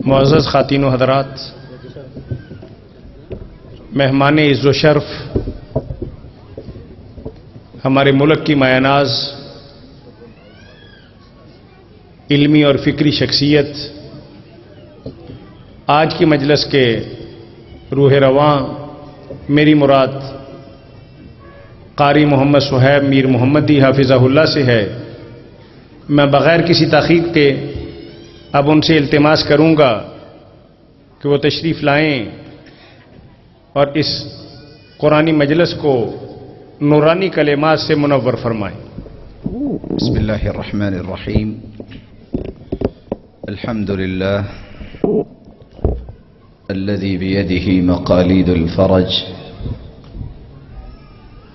معزز خواتین و حضرات، مہمان عز و شرف، ہمارے ملک کی مایہ ناز علمی اور فکری شخصیت، آج کی مجلس کے روح رواں میری مراد قاری محمد صہیب میر محمدی حافظہ اللہ سے ہے۔ میں بغیر کسی تاخیر کے اب ان سے التماس کروں گا کہ وہ تشریف لائیں اور اس قرآنی مجلس کو نورانی کلمات سے منور فرمائیں۔ بسم اللہ الرحمن الرحیم، الحمد للہ الذي بيده مقاليد الفرج،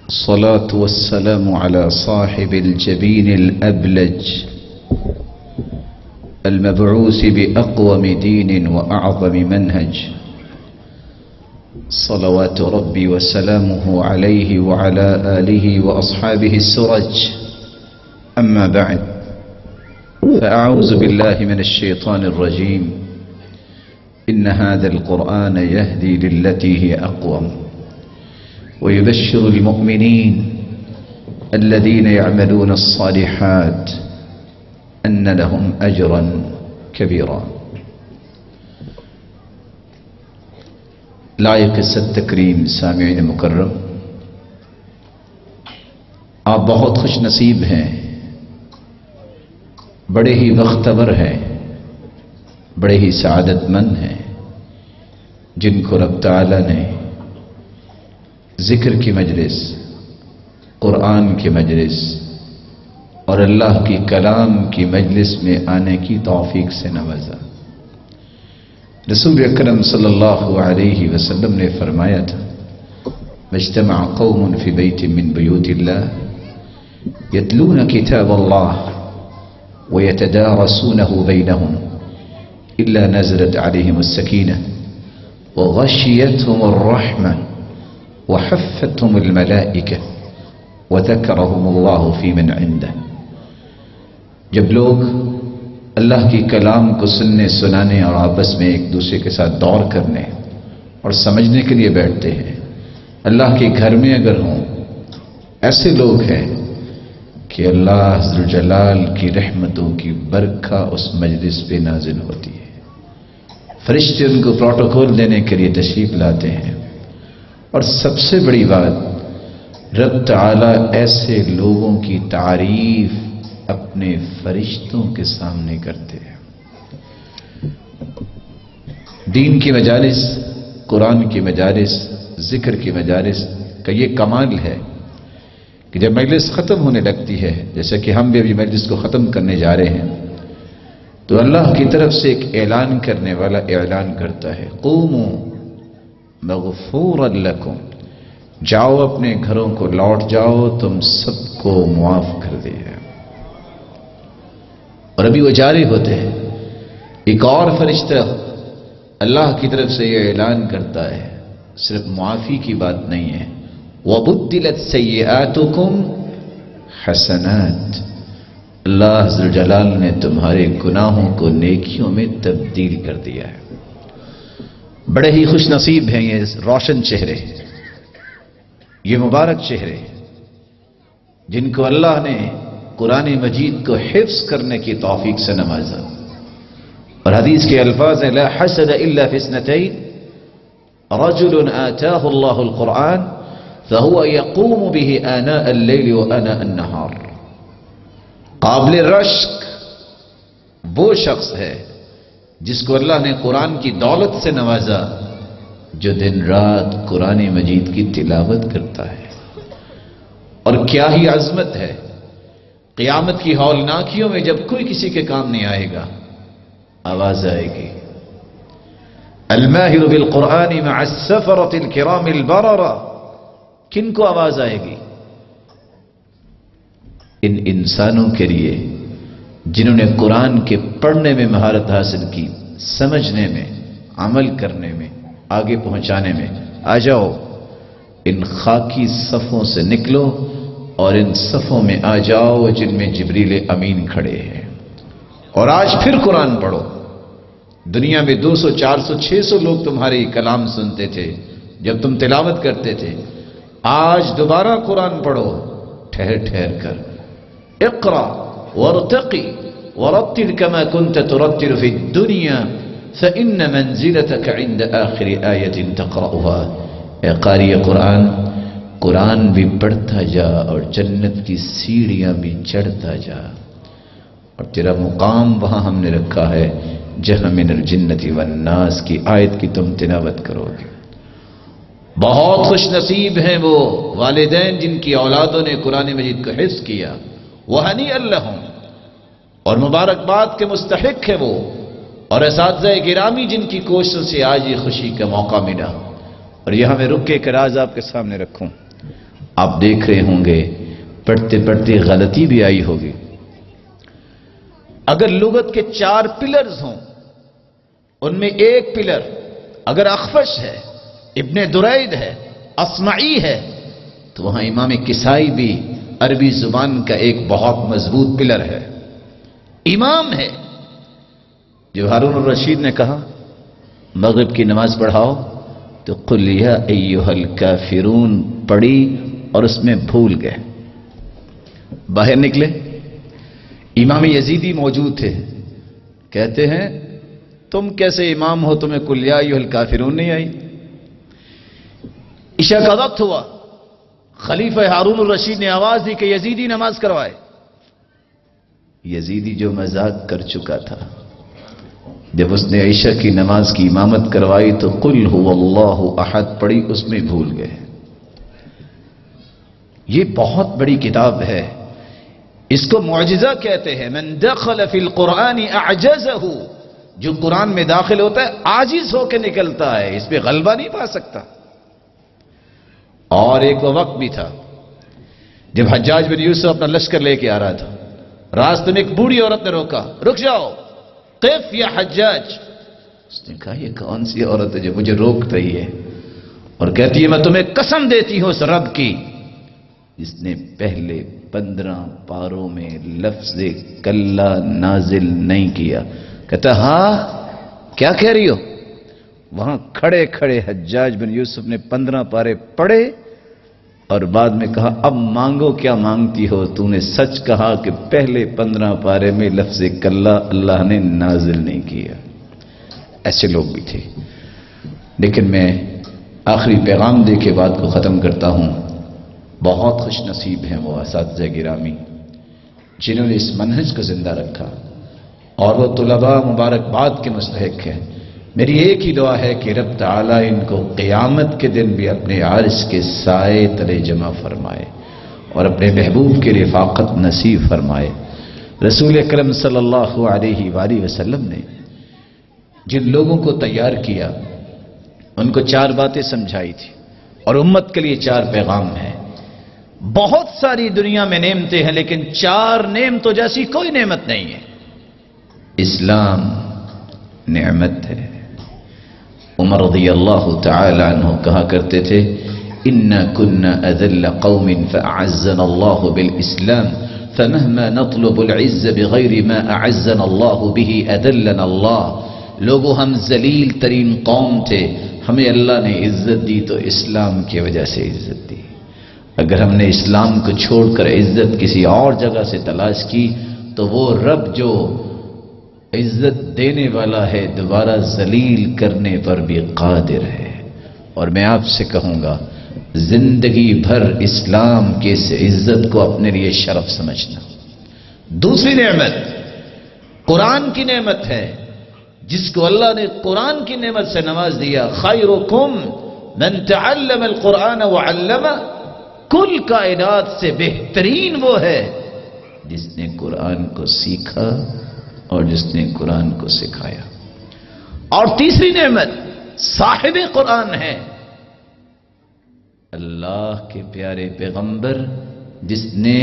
الصلاة والسلام على صاحب الجبين الأبلج المبعوث بأقوم دين وأعظم منهج، صلوات ربي وسلامه عليه وعلى آله وأصحابه السرج. أما بعد، فأعوذ بالله من الشيطان الرجيم. إن هذا القرآن يهدي للتي هي أقوم ويبشر المؤمنين الذين يعملون الصالحات أن لهم أجرا كبيرا. لائق عزت تکریم سامعین مکرم، آپ بہت خوش نصیب ہیں، بڑے ہی بختور ہیں، بڑے ہی سعادت مند ہیں جن کو رب تعالی نے ذکر کی مجلس، قرآن کی مجلس اور اللہ کی کلام کی مجلس میں آنے کی توفیق سے نوازا۔ رسول اکرم صلی اللہ علیہ وسلم نے فرمایا تھا، مجتمع قوم فی بیت من بیوت اللہ یتلون کتاب اللہ ویتدارسونہ بینہم الا نزلت علیہم السکینہ وغشیتہم الرحمہ وحفتهم الملائکہ وذکرهم اللہ فی من عندہ۔ جب لوگ اللہ کی کلام کو سننے سنانے اور آپس میں ایک دوسرے کے ساتھ دور کرنے اور سمجھنے کے لیے بیٹھتے ہیں، اللہ کے گھر میں اگر ہوں، ایسے لوگ ہیں کہ اللہ ذوالجلال کی رحمتوں کی برکھا اس مجلس پہ نازل ہوتی ہے، فرشتے ان کو پروٹوکول دینے کے لیے تشریف لاتے ہیں، اور سب سے بڑی بات، رب تعالیٰ ایسے لوگوں کی تعریف اپنے فرشتوں کے سامنے کرتے ہیں۔ دین کی مجالس، قرآن کی مجالس، ذکر کی مجالس کا یہ کمال ہے کہ جب مجلس ختم ہونے لگتی ہے، جیسے کہ ہم بھی ابھی مجلس کو ختم کرنے جا رہے ہیں، تو اللہ کی طرف سے ایک اعلان کرنے والا اعلان کرتا ہے، قوموا مغفورا لکم، جاؤ اپنے گھروں کو لوٹ جاؤ، تم سب کو معاف کر دیا۔ اور ابھی وہ جاری ہوتے ہیں، ایک اور فرشتہ اللہ کی طرف سے یہ اعلان کرتا ہے، صرف معافی کی بات نہیں ہے، وَبُدِّلَتْ سَيِّئَاتُكُمْ حَسَنَاتٍ، اللہ ذوالجلال نے تمہارے گناہوں کو نیکیوں میں تبدیل کر دیا ہے۔ بڑے ہی خوش نصیب ہیں یہ روشن چہرے، یہ مبارک چہرے جن کو اللہ نے قرآن مجید کو حفظ کرنے کی توفیق سے نوازا۔ اور حدیث کے الفاظ ہیں، لا حسد الا فی اثنتین، رجل آتاہ اللہ القرآن فهو يقوم به آناء اللیل وآناء النہار۔ قابل رشک وہ شخص ہے جس کو اللہ نے قرآن کی دولت سے نوازا، جو دن رات قرآن مجید کی تلاوت کرتا ہے۔ اور کیا ہی عظمت ہے، قیامت کی ہولناکیوں میں جب کوئی کسی کے کام نہیں آئے گا، آواز آئے گی، الماہر بالقرآن مع السفرۃ الکرام البررہ۔ کن کو آواز آئے گی؟ ان انسانوں کے لیے جنہوں نے قرآن کے پڑھنے میں مہارت حاصل کی، سمجھنے میں، عمل کرنے میں، آگے پہنچانے میں۔ آ جاؤ، ان خاکی صفوں سے نکلو اور ان صفوں میں آ جاؤ جن میں جبریل امین کھڑے ہیں، اور آج پھر قرآن پڑھو۔ دنیا میں 200 400 600 لوگ تمہاری کلام سنتے تھے جب تم تلاوت کرتے تھے. آج دوبارہ قرآن پڑھو ٹھہر ٹھہر کر. اقرا وارتقی ورتل كما كنت ترتل في الدنيا فإن منزلتك عند آخر آية تقرأها. اے قاری قرآن، قرآن بھی پڑھتا جا اور جنت کی سیڑھیاں بھی چڑھتا جا، اور تیرا مقام وہاں ہم نے رکھا ہے جہاں من الجنت والناس کی آیت کی تم تلاوت کرو گے. بہت خوش نصیب ہیں وہ والدین جن کی اولادوں نے قرآن مجید کو حفظ کیا. وہنیئا لہم، اور مبارکباد کے مستحق ہے وہ، اور اساتذہ گرامی جن کی کوششوں سے آج یہ خوشی کا موقع ملا. اور یہاں میں رک کے ایک راز آپ کے سامنے رکھوں. آپ دیکھ رہے ہوں گے پڑھتے پڑھتے غلطی بھی آئی ہوگی. اگر لغت کے 4 پلرز ہوں، ان میں ایک پلر اگر اخفش ہے، ابن درید ہے، اصمعی ہے، تو وہاں امام کسائی بھی عربی زبان کا ایک بہت مضبوط پلر ہے، امام ہے. جو ہارون الرشید نے کہا مغرب کی نماز پڑھاؤ تو قل یا ایھا الکافرون پڑھی اور اس میں بھول گئے. باہر نکلے، امام یزیدی موجود تھے، کہتے ہیں تم کیسے امام ہو، تمہیں قل یا ایھا الکافرون نہیں آئی. عشاء کا وقت ہوا، خلیفہ ہارون الرشید نے آواز دی کہ یزیدی نماز کروائے. یزیدی جو مذاق کر چکا تھا، جب اس نے عشاء کی نماز کی امامت کروائی تو قل هو اللہ احد پڑھی، اس میں بھول گئے. یہ بہت بڑی کتاب ہے، اس کو معجزہ کہتے ہیں. من دخل فی القرآن اعجزہ، جو قرآن میں داخل ہوتا ہے عاجز ہو کے نکلتا ہے، اس پہ غلبہ نہیں پا سکتا. اور ایک وہ وقت بھی تھا جب حجاج بن یوسف اپنا لشکر لے کے آ رہا تھا، راستے میں ایک بوڑھی عورت نے روکا، رک جاؤ، قف یا حجاج. اس نے کہا یہ کون سی عورت ہے جو مجھے روک رہی ہے اور کہتی ہے میں تمہیں قسم دیتی ہوں اس رب کی جس نے پہلے 15 پاروں میں لفظ کلا نازل نہیں کیا. کہتا ہاں کیا کہہ رہی ہو؟ وہاں کھڑے کھڑے حجاج بن یوسف نے 15 پارے پڑھے اور بعد میں کہا اب مانگو کیا مانگتی ہو، تو نے سچ کہا کہ پہلے 15 پارے میں لفظ کلا اللہ نے نازل نہیں کیا. ایسے لوگ بھی تھے. لیکن میں آخری پیغام دے کے بات کو ختم کرتا ہوں. بہت خوش نصیب ہیں وہ اساتذہ گرامی جنہوں نے اس منہج کو زندہ رکھا، اور وہ طلباء مبارکباد کے مستحق ہیں. میری ایک ہی دعا ہے کہ رب تعالیٰ ان کو قیامت کے دن بھی اپنے عرش کے سائے تلے جمع فرمائے اور اپنے محبوب کی رفاقت نصیب فرمائے. رسول اکرم صلی اللہ علیہ وآلہ وسلم نے جن لوگوں کو تیار کیا ان کو 4 باتیں سمجھائی تھی، اور امت کے لیے 4 پیغام ہیں. بہت ساری دنیا میں نعمتیں ہیں لیکن 4 نعمتوں جیسی کوئی نعمت نہیں ہے. اسلام نعمت ہے. عمر رضی اللہ تعالی عنہ کہا کرتے تھے اِنَّا كُنَّا أَذَلَّ قَوْمٍ فَأَعَزَّنَا اللَّهُ بِالْإِسْلَامِ فَمَهْمَا نَطْلُبُ الْعِزَّ بِغَيْرِ مَا أَعَزَّنَا اللَّهُ بِهِ أَذَلَّنَا اللَّهُ. لوگوں ہم ذلیل ترین قوم تھے، ہمیں اللہ نے عزت دی تو اسلام کی وجہ سے عزت دی. اگر ہم نے اسلام کو چھوڑ کر عزت کسی اور جگہ سے تلاش کی تو وہ رب جو عزت دینے والا ہے دوبارہ ذلیل کرنے پر بھی قادر ہے. اور میں آپ سے کہوں گا زندگی بھر اسلام کی اس عزت کو اپنے لیے شرف سمجھنا. دوسری نعمت قرآن کی نعمت ہے، جس کو اللہ نے قرآن کی نعمت سے نواز دیا. خیرکم من تعلم القرآن وعلمہ. کل کائنات سے بہترین وہ ہے جس نے قرآن کو سیکھا اور جس نے قرآن کو سکھایا. اور تیسری نعمت صاحب قرآن ہے، اللہ کے پیارے پیغمبر جس نے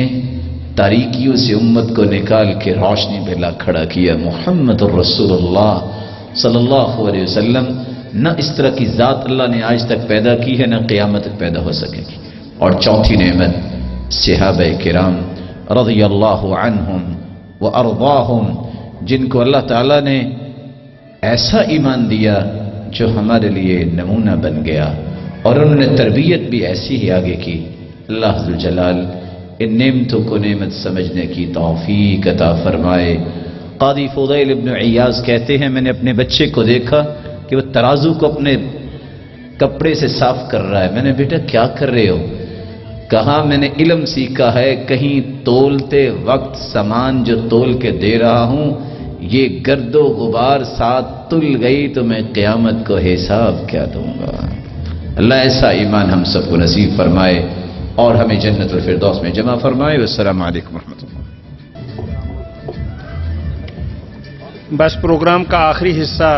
تاریکیوں سے امت کو نکال کے روشنی پہ لا کھڑا کیا. محمد الرسول اللہ صلی اللہ علیہ وسلم. نہ اس طرح کی ذات اللہ نے آج تک پیدا کی ہے، نہ قیامت تک پیدا ہو سکے گی. اور چوتھی نعمت صحابہ کرام رضی اللہ عنہم وارضاہم، جن کو اللہ تعالیٰ نے ایسا ایمان دیا جو ہمارے لیے نمونہ بن گیا، اور انہوں نے تربیت بھی ایسی ہی آگے کی۔ اللہ ذوالجلال ان نعمتوں کو نعمت سمجھنے کی توفیق عطا فرمائے۔ قاضی فضیل ابن عیاض کہتے ہیں میں نے اپنے بچے کو دیکھا کہ وہ ترازو کو اپنے کپڑے سے صاف کر رہا ہے۔ میں نے بیٹا کیا کر رہے ہو؟ کہا میں نے علم سیکھا ہے، کہیں تولتے وقت سامان جو تول کے دے رہا ہوں یہ گرد و غبار ساتھ تل گئی تو میں قیامت کو حساب کیا دوں گا۔ اللہ ایسا ایمان ہم سب کو نصیب فرمائے اور ہمیں جنت الفردوس میں جمع فرمائے۔ والسلام علیکم ورحمۃ اللہ۔ بس پروگرام کا آخری حصہ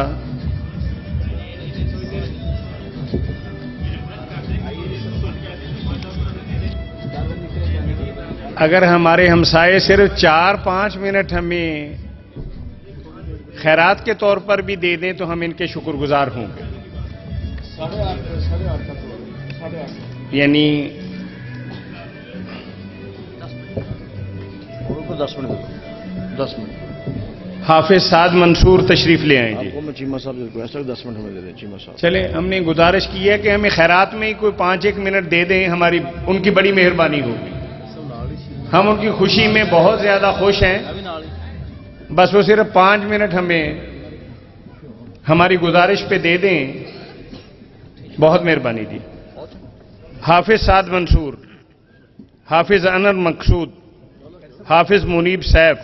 اگر ہمارے ہمسائے صرف 4-5 منٹ ہمیں خیرات کے طور پر بھی دے دیں تو ہم ان کے شکر گزار ہوں گے۔ یعنی 10 منٹ حافظ سعد منصور تشریف لے آئیں جی۔ چیمہ صاحب ایسا 10 منٹ ہمیں دے دیں چیمہ صاحب۔ چلیں ہم نے گزارش کی ہے کہ ہمیں خیرات میں ہی کوئی 5-1 منٹ دے دیں، ہماری ان کی بڑی مہربانی ہوگی۔ ہم ان کی خوشی میں بہت زیادہ خوش ہیں، بس وہ صرف 5 منٹ ہمیں ہماری گزارش پہ دے دیں، بہت مہربانی جی۔ حافظ سعد منصور، حافظ انور مقصود، حافظ منیب سیف،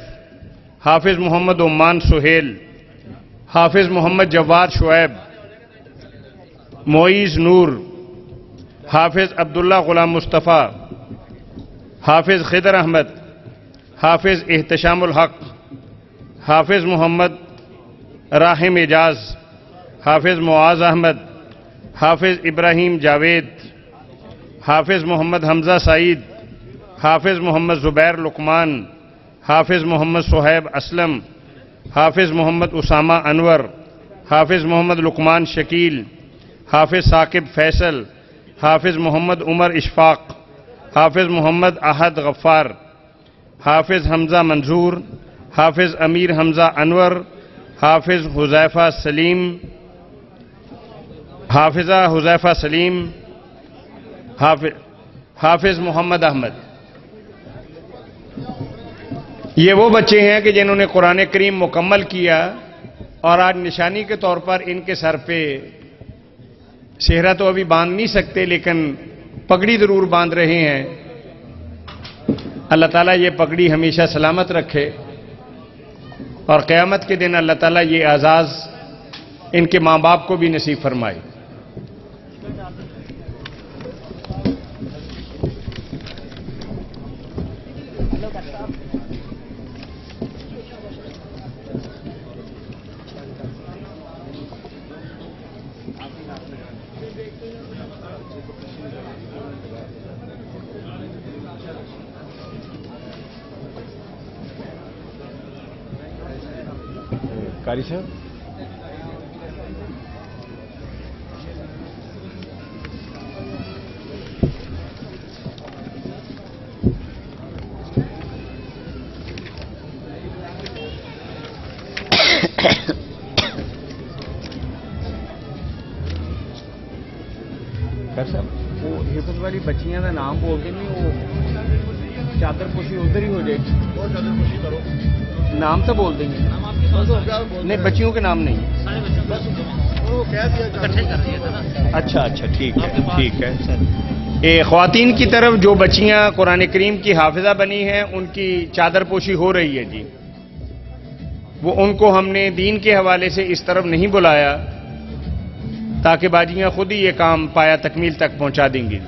حافظ محمد عمان سہیل، حافظ محمد جواد شعیب، معیز نور، حافظ عبداللہ غلام مصطفیٰ، حافظ خضر احمد، حافظ احتشام الحق، حافظ محمد راحم اعجاز، حافظ معاذ احمد، حافظ ابراہیم جاوید، حافظ محمد حمزہ سعید، حافظ محمد زبیر لقمان، حافظ محمد صہیب اسلم، حافظ محمد اسامہ انور، حافظ محمد لقمان شکیل، حافظ ثاقب فیصل، حافظ محمد عمر اشفاق، حافظ محمد احد غفار، حافظ حمزہ منظور، حافظ امیر حمزہ انور، حافظ حذیفہ سلیم، حافظہ حذیفہ سلیم، حافظ محمد احمد۔ یہ وہ بچے ہیں کہ جنہوں نے قرآن کریم مکمل کیا اور آج نشانی کے طور پر ان کے سر پہ سہرا تو ابھی باندھ نہیں سکتے لیکن پگڑی ضرور باندھ رہے ہیں۔ اللہ تعالیٰ یہ پگڑی ہمیشہ سلامت رکھے اور قیامت کے دن اللہ تعالیٰ یہ اعزاز ان کے ماں باپ کو بھی نصیب فرمائے۔ قاری صاحب وہ حفظ والی بچیاں کا نام بولتے نہیں، وہ چادر پوشی ادھر ہی ہو جائے، چادر پوشی کرو، نام تو بول دیں گے، نہیں بچیوں کے نام نہیں۔ اچھا اچھا ٹھیک ہے ٹھیک ہے۔ خواتین کی طرف جو بچیاں قرآن کریم کی حافظہ بنی ہیں ان کی چادر پوشی ہو رہی ہے جی، وہ ان کو ہم نے دین کے حوالے سے اس طرف نہیں بلایا تاکہ باجیاں خود ہی یہ کام پایا تکمیل تک پہنچا دیں گی۔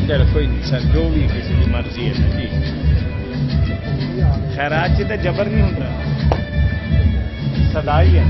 چلو کوئی نہیں سر، جو بھی کسی کی مرضی ہے جی۔ خیرات سے تو جبر نہیں ہوتا، صدا ہی ہے۔